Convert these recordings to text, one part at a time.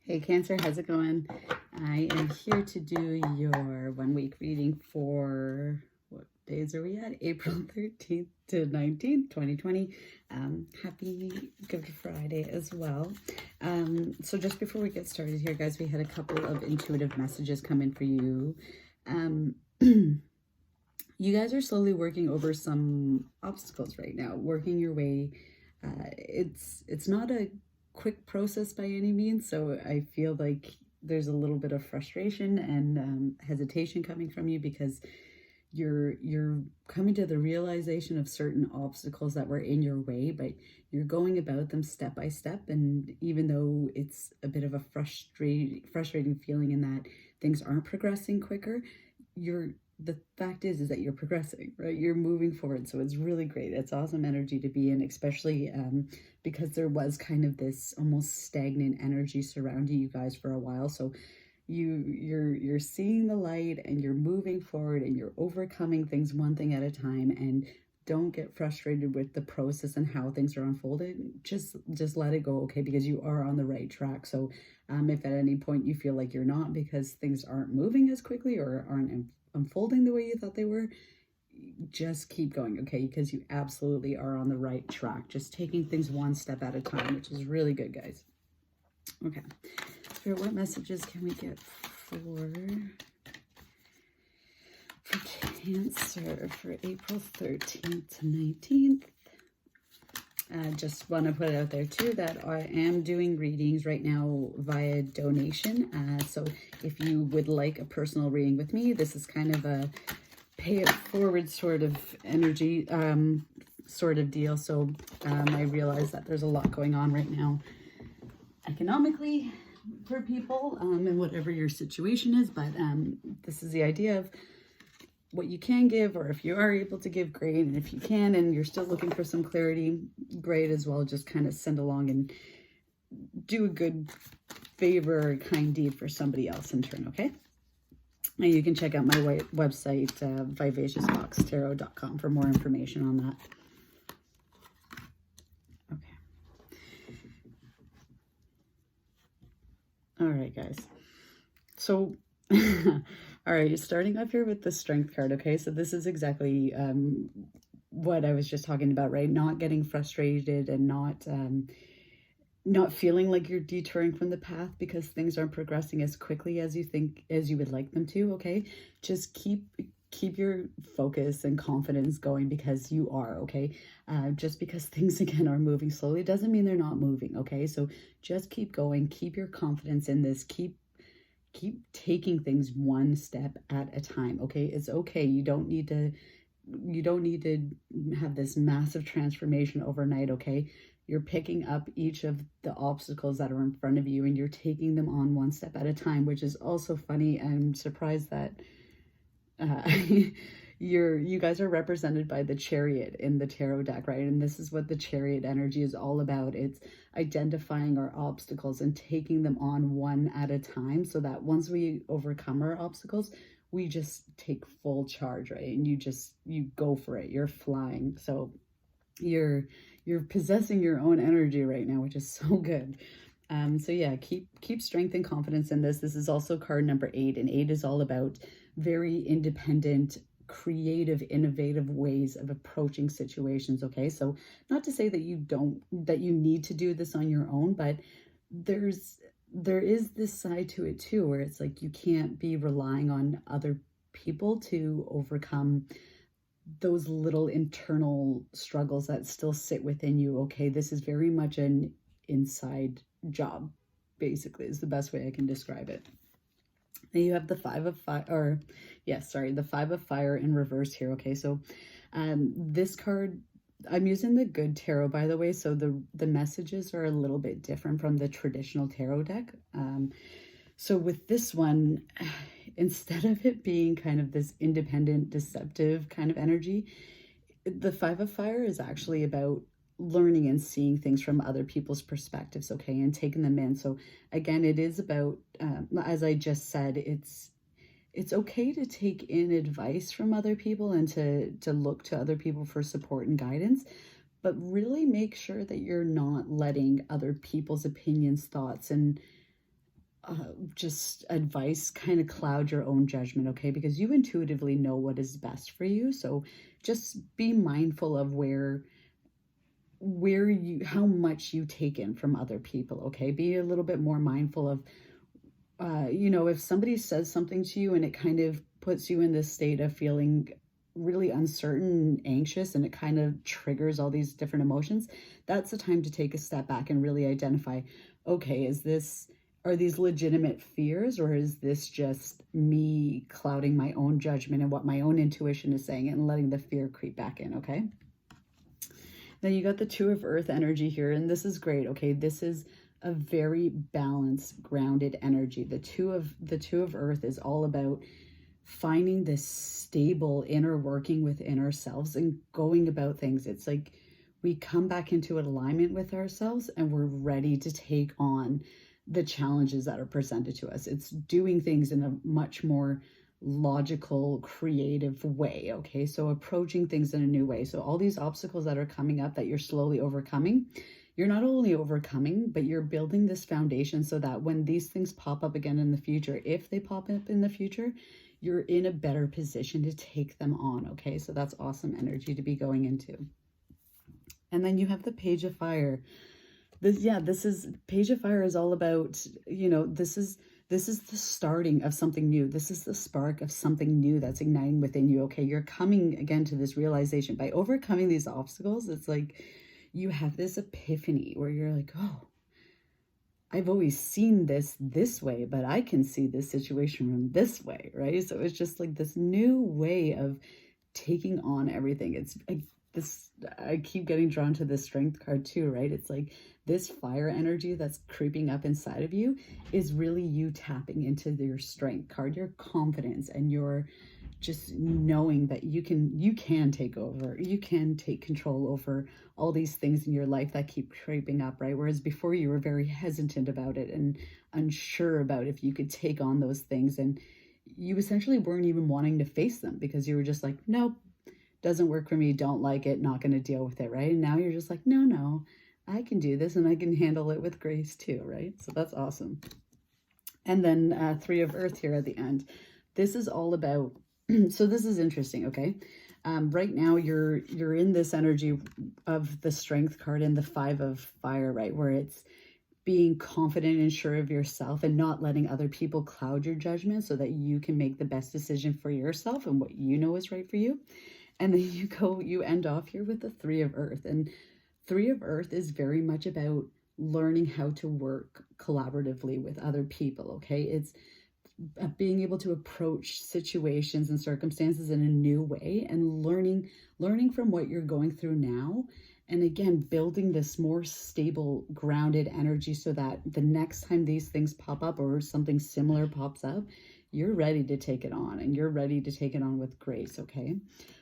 Hey Cancer, how's it going? I am here to do your 1 week reading for, what days are we at? April 13th to 19th, 2020. Happy Good Friday as well. So just before we get started here, guys, we had a couple of intuitive messages come in for you. You guys are slowly working over some obstacles right now, working your way. It's not a quick process by any means, so I feel like there's a little bit of frustration and hesitation coming from you because you're coming to the realization of certain obstacles that were in your way, but you're going about them step by step. And even though it's a bit of a frustrating feeling in that things aren't progressing quicker, the fact is that you're progressing, right? You're moving forward. So it's really great. It's awesome energy to be in, especially because there was kind of this almost stagnant energy surrounding you guys for a while. So you're seeing the light and you're moving forward and you're overcoming things one thing at a time. And don't get frustrated with the process and how things are unfolding. Just let it go, okay? Because you are on the right track. So if at any point you feel like you're not because things aren't moving as quickly or aren't unfolding the way you thought they were, just keep going, okay? Because you absolutely are on the right track. Just taking things one step at a time, which is really good, guys. Okay. So what messages can we get for Cancer for April 13th to 19th? Just want to put it out there too that I am doing readings right now via donation. So if you would like a personal reading with me, this is kind of a pay it forward sort of energy sort of deal. So I realize that there's a lot going on right now economically for people and whatever your situation is, but this is the idea of what you can give, or if you are able to give, great. And if you can and you're still looking for some clarity, great as well. Just kind of send along and do a good favor or kind deed for somebody else in turn, okay? And you can check out my website, vivaciousfoxtarot.com, for more information on that. Okay. All right, guys. So all right, starting off here with the Strength card, okay? So this is exactly what I was just talking about, right? Not getting frustrated and not feeling like you're detouring from the path because things aren't progressing as quickly as you would like them to, okay? Just keep your focus and confidence going, because you are, okay? Just because things again are moving slowly doesn't mean they're not moving, okay? So just keep going, keep your confidence in this, keep taking things one step at a time, okay? It's okay. You don't need to have this massive transformation overnight, okay? You're picking up each of the obstacles that are in front of you and you're taking them on one step at a time, which is also funny. I'm surprised that you guys are represented by the Chariot in the tarot deck, right? And this is what the Chariot energy is all about. It's identifying our obstacles and taking them on one at a time, so that once we overcome our obstacles, we just take full charge, right? And you go for it. You're flying. So you're possessing your own energy right now, which is so good. So yeah, keep strength and confidence in this. This is also card number 8, and 8 is all about very independent, creative, innovative ways of approaching situations, okay? So not to say that you need to do this on your own, but there is this side to it too, where it's like you can't be relying on other people to overcome those little internal struggles that still sit within you, okay? This is very much an inside job, basically, is the best way I can describe it. Then you have the the 5 of Fire in reverse here, okay? So this card, I'm using the Good Tarot, by the way, so the messages are a little bit different from the traditional tarot deck. So with this one, instead of it being kind of this independent, deceptive kind of energy, the 5 of Fire is actually about learning and seeing things from other people's perspectives, okay, and taking them in. So again, it is about, as I just said, it's okay to take in advice from other people and to look to other people for support and guidance, but really make sure that you're not letting other people's opinions, thoughts, and just advice, kind of cloud your own judgment, okay? Because you intuitively know what is best for you. So just be mindful of where you, how much you take in from other people, okay? Be a little bit more mindful of, you know, if somebody says something to you and it kind of puts you in this state of feeling really uncertain and anxious, and it kind of triggers all these different emotions, that's the time to take a step back and really identify, okay, are these legitimate fears, or is this just me clouding my own judgment and what my own intuition is saying and letting the fear creep back in, okay? Then you got the Two of Earth energy here, and this is great, okay? This is a very balanced, grounded energy. The two of Earth is all about finding this stable inner working within ourselves and going about things. It's like we come back into alignment with ourselves and we're ready to take on the challenges that are presented to us. It's doing things in a much more logical, creative way, okay? So approaching things in a new way. So all these obstacles that are coming up that you're slowly overcoming, you're not only overcoming, but you're building this foundation so that when these things pop up again in the future, if they pop up in the future, you're in a better position to take them on, okay? So that's awesome energy to be going into. And then you have the Page of Fire. Page of Fire is all about, you know, this is the starting of something new. This is the spark of something new that's igniting within you, okay? You're coming again to this realization. By overcoming these obstacles, it's like you have this epiphany where you're like, oh, I've always seen this way, but I can see this situation from this way, right? So it's just like this new way of taking on everything. It's like this, I keep getting drawn to this Strength card too, right? It's like this fire energy that's creeping up inside of you is really you tapping into your Strength card, your confidence, and your just knowing that you can take over, you can take control over all these things in your life that keep creeping up, right? Whereas before you were very hesitant about it and unsure about if you could take on those things, and you essentially weren't even wanting to face them because you were just like, nope, doesn't work for me, don't like it, not going to deal with it, right? And now you're just like, no, I can do this and I can handle it with grace too, right? So that's awesome. And then Three of Earth here at the end. This is all about, so this is interesting, okay? Right now you're in this energy of the Strength card and the Five of Fire, right? Where it's being confident and sure of yourself and not letting other people cloud your judgment so that you can make the best decision for yourself and what you know is right for you. And then you end off here with the Three of Earth. And Three of Earth is very much about learning how to work collaboratively with other people, okay? It's being able to approach situations and circumstances in a new way and learning from what you're going through now. And again, building this more stable, grounded energy so that the next time these things pop up or something similar pops up, you're ready to take it on, and you're ready to take it on with grace, okay?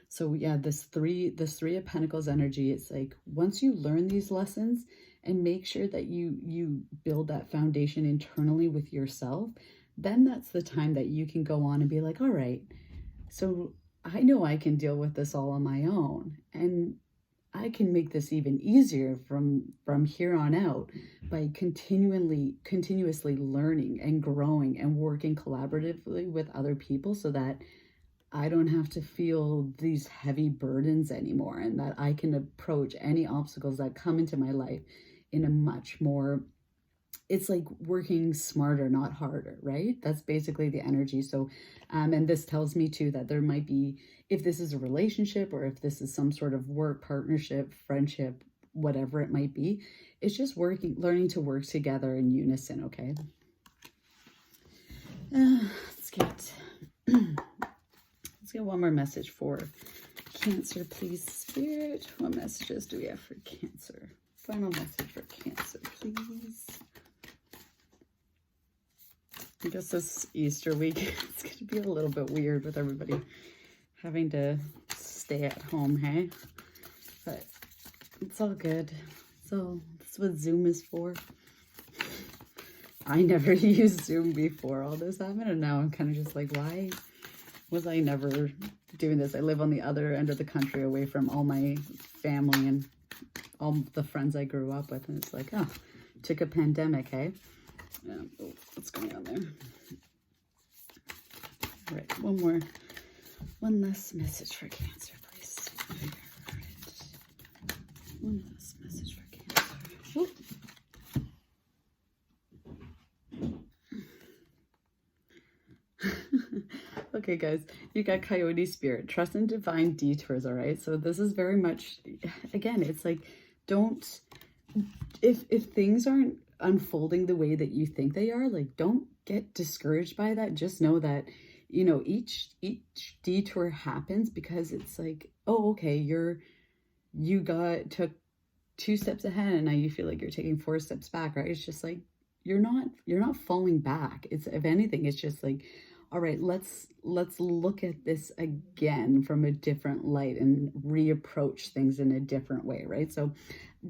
So yeah, this Three of Pentacles energy, it's like once you learn these lessons and make sure that you build that foundation internally with yourself, then that's the time that you can go on and be like, all right, so I know I can deal with this all on my own, and I can make this even easier from here on out by continuously learning and growing and working collaboratively with other people so that I don't have to feel these heavy burdens anymore, and that I can approach any obstacles that come into my life in a much more, it's like working smarter, not harder, right? That's basically the energy. So, and this tells me too that there might be, if this is a relationship or if this is some sort of work, partnership, friendship, whatever it might be, it's just learning to work together in unison, okay? Let's get one more message for Cancer, please, Spirit. What messages do we have for Cancer? Final message for Cancer, please. I guess this Easter week, it's going to be a little bit weird with everybody having to stay at home, hey? But it's all good. So that's what Zoom is for. I never used Zoom before all this happened, and now I'm kind of just like, why was I never doing this? I live on the other end of the country away from all my family and all the friends I grew up with, and it's like, oh, took a pandemic, hey? Oh, what's going on there? All right, one last message for Cancer, please. All right. One last message for Cancer. Whoop. Okay, guys, you got Coyote Spirit. Trust in divine detours, all right? So this is very much, again, it's like, don't, if things aren't unfolding the way that you think they are, like, don't get discouraged by that. Just know that, you know, each detour happens because it's like, oh, okay, you took 2 steps ahead and now you feel like you're taking 4 steps back, right? It's just like, you're not falling back. It's, if anything, it's just like, all right, let's look at this again from a different light and reapproach things in a different way, right? So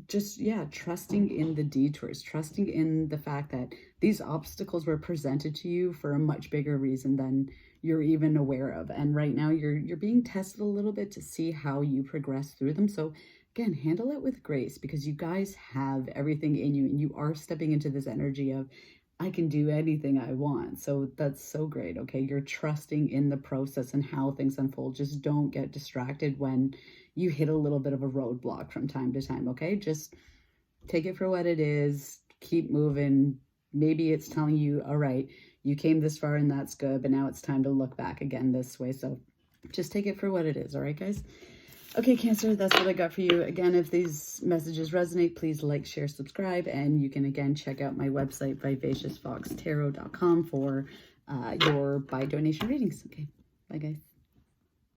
just, yeah, trusting in the detours, trusting in the fact that these obstacles were presented to you for a much bigger reason than you're even aware of. And right now you're being tested a little bit to see how you progress through them. So again, handle it with grace, because you guys have everything in you and you are stepping into this energy of, I can do anything I want. So that's so great. Okay. You're trusting in the process and how things unfold. Just don't get distracted when you hit a little bit of a roadblock from time to time. Okay. Just take it for what it is. Keep moving. Maybe it's telling you, all right, you came this far and that's good, but now it's time to look back again this way. So just take it for what it is. All right, guys. Okay, Cancer, that's what I got for you. Again, if these messages resonate, please like, share, subscribe, and you can, again, check out my website, vivaciousfoxtarot.com, for your by donation readings. Okay, bye, guys.